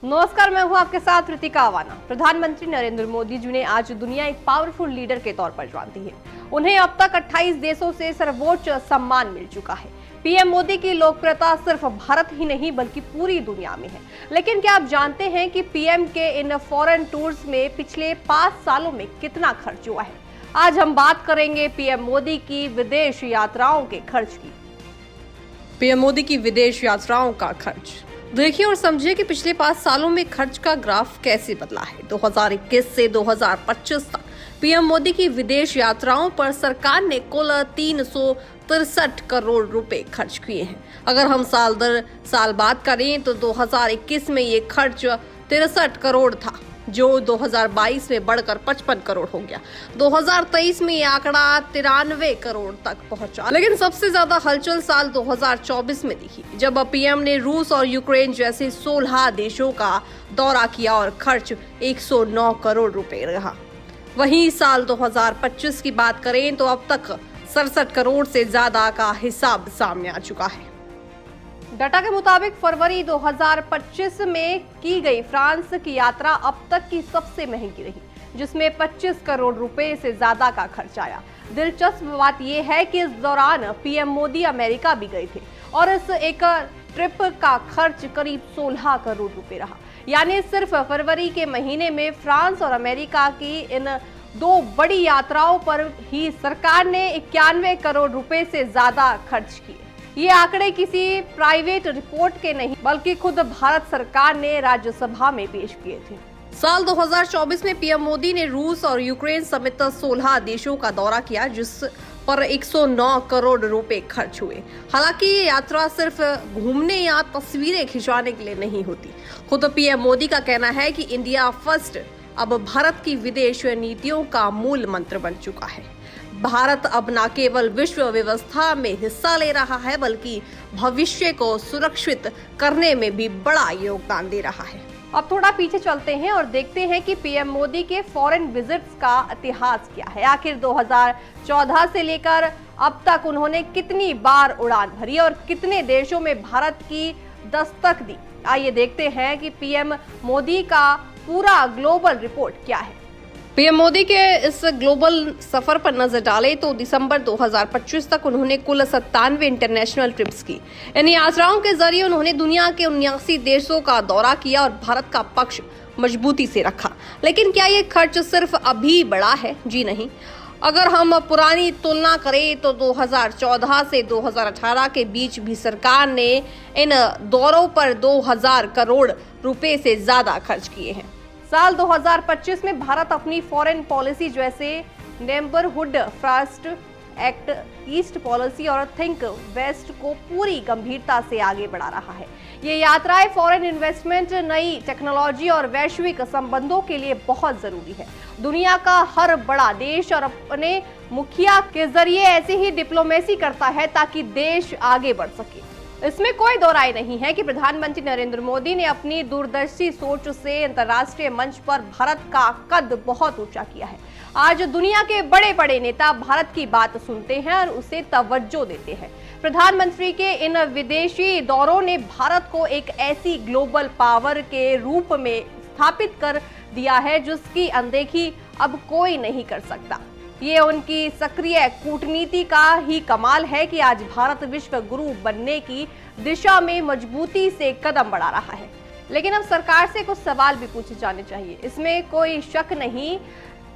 नमस्कार, मैं हूं आपके साथ ऋतिका अवाना। प्रधानमंत्री नरेंद्र मोदी जी ने आज दुनिया एक पावरफुल लीडर के तौर पर जानती है। उन्हें अब तक 28 देशों से सर्वोच्च सम्मान मिल चुका है। पीएम मोदी की लोकप्रियता सिर्फ भारत ही नहीं बल्कि पूरी दुनिया में है। लेकिन क्या आप जानते हैं कि पीएम के इन फॉरेन टूर्स में पिछले 5 सालों में कितना खर्च हुआ है? आज हम बात करेंगे पीएम मोदी की विदेश यात्राओं के खर्च की। पीएम मोदी की विदेश यात्राओं का खर्च देखिए और समझिए कि पिछले 5 सालों में खर्च का ग्राफ कैसे बदला है। 2021 से 2025 तक पीएम मोदी की विदेश यात्राओं पर सरकार ने कुल 363 करोड़ रुपए खर्च किए हैं। अगर हम साल दर साल बात करें तो 2021 में ये खर्च 63 करोड़ था, जो 2022 में बढ़कर 55 करोड़ हो गया। 2023 में ये आंकड़ा 93 करोड़ तक पहुंचा। लेकिन सबसे ज्यादा हलचल साल 2024 में दिखी, जब पीएम ने रूस और यूक्रेन जैसे 16 देशों का दौरा किया और खर्च 109 करोड़ रुपए रहा। वहीं साल 2025 की बात करें तो अब तक 67 करोड़ से ज्यादा का हिसाब सामने आ चुका है। डाटा के मुताबिक फरवरी 2025 में की गई फ्रांस की यात्रा अब तक की सबसे महंगी रही, जिसमें 25 करोड़ रुपए से ज्यादा का खर्च आया। दिलचस्प बात यह है कि इस दौरान पीएम मोदी अमेरिका भी गए थे और इस एक ट्रिप का खर्च करीब 16 करोड़ रुपए रहा। यानी सिर्फ फरवरी के महीने में फ्रांस और अमेरिका की इन 2 बड़ी यात्राओं पर ही सरकार ने 91 करोड़ रुपए से ज्यादा खर्च किए। ये आंकड़े किसी प्राइवेट रिपोर्ट के नहीं बल्कि खुद भारत सरकार ने राज्यसभा में पेश किए थे। साल 2024 में पीएम मोदी ने रूस और यूक्रेन समेत 16 देशों का दौरा किया, जिस पर 109 करोड़ रुपए खर्च हुए। हालांकि ये यात्रा सिर्फ घूमने या तस्वीरें खिंचवाने के लिए नहीं होती। खुद पीएम मोदी का कहना है कि इंडिया फर्स्ट अब भारत की विदेश नीतियों का मूल मंत्र बन चुका है। भारत अब न केवल विश्व व्यवस्था में हिस्सा ले रहा है बल्कि भविष्य को सुरक्षित करने में भी बड़ा योगदान दे रहा है। अब थोड़ा पीछे चलते हैं और देखते हैं कि पीएम मोदी के फॉरेन विजिट्स का इतिहास क्या है। आखिर 2014 से लेकर अब तक उन्होंने कितनी बार उड़ान भरी और कितने देशों में भारत की दस्तक दी। आइए देखते हैं कि पीएम मोदी का पूरा ग्लोबल रिपोर्ट क्या है। पीएम मोदी के इस ग्लोबल सफर पर नजर डालें तो दिसंबर 2025 तक उन्होंने कुल 97 इंटरनेशनल ट्रिप्स की। इन यात्राओं के जरिए उन्होंने दुनिया के 79 देशों का दौरा किया और भारत का पक्ष मजबूती से रखा। लेकिन क्या ये खर्च सिर्फ अभी बढ़ा है? जी नहीं। अगर हम पुरानी तुलना करें तो 2014 से 2018 के बीच भी सरकार ने इन दौरों पर 2000 करोड़ रुपए से ज्यादा खर्च किए हैं। साल 2025 में भारत अपनी फॉरेन पॉलिसी जैसे neighbourhood first act, east policy और थिंक वेस्ट को पूरी गंभीरता से आगे बढ़ा रहा है। ये यात्राएं फॉरेन इन्वेस्टमेंट, नई टेक्नोलॉजी और वैश्विक संबंधों के लिए बहुत जरूरी है। दुनिया का हर बड़ा देश और अपने मुखिया के जरिए ऐसी ही डिप्लोमेसी करता है ताकि देश आगे बढ़ सके। इसमें कोई दो राय नहीं है कि प्रधानमंत्री नरेंद्र मोदी ने अपनी दूरदर्शी सोच से अंतर्राष्ट्रीय मंच पर भारत का कद बहुत ऊंचा किया है। आज दुनिया के बड़े बड़े नेता भारत की बात सुनते हैं और उसे तवज्जो देते हैं। प्रधानमंत्री के इन विदेशी दौरों ने भारत को एक ऐसी ग्लोबल पावर के रूप में स्थापित कर दिया है जिसकी अनदेखी अब कोई नहीं कर सकता। ये उनकी सक्रिय कूटनीति का ही कमाल है कि आज भारत विश्व गुरु बनने की दिशा में मजबूती से कदम बढ़ा रहा है। लेकिन अब सरकार से कुछ सवाल भी पूछे जाने चाहिए। इसमें कोई शक नहीं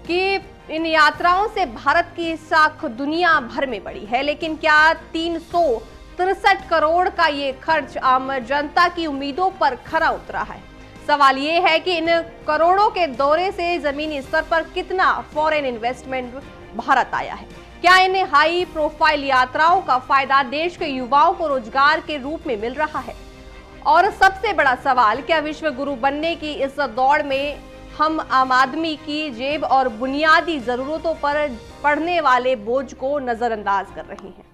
कि इन यात्राओं से भारत की साख दुनिया भर में बढ़ी है। लेकिन क्या 363 करोड़ का ये खर्च आम जनता की उम्मीदों पर खरा उतरा है? सवाल ये है कि इन करोड़ों के दौरे से जमीनी स्तर पर कितना फॉरेन इन्वेस्टमेंट भारत आया है? क्या इन हाई प्रोफाइल यात्राओं का फायदा देश के युवाओं को रोजगार के रूप में मिल रहा है? और सबसे बड़ा सवाल, क्या विश्व गुरु बनने की इस दौड़ में हम आम आदमी की जेब और बुनियादी जरूरतों पर पड़ने वाले बोझ को नजरअंदाज कर रहे हैं?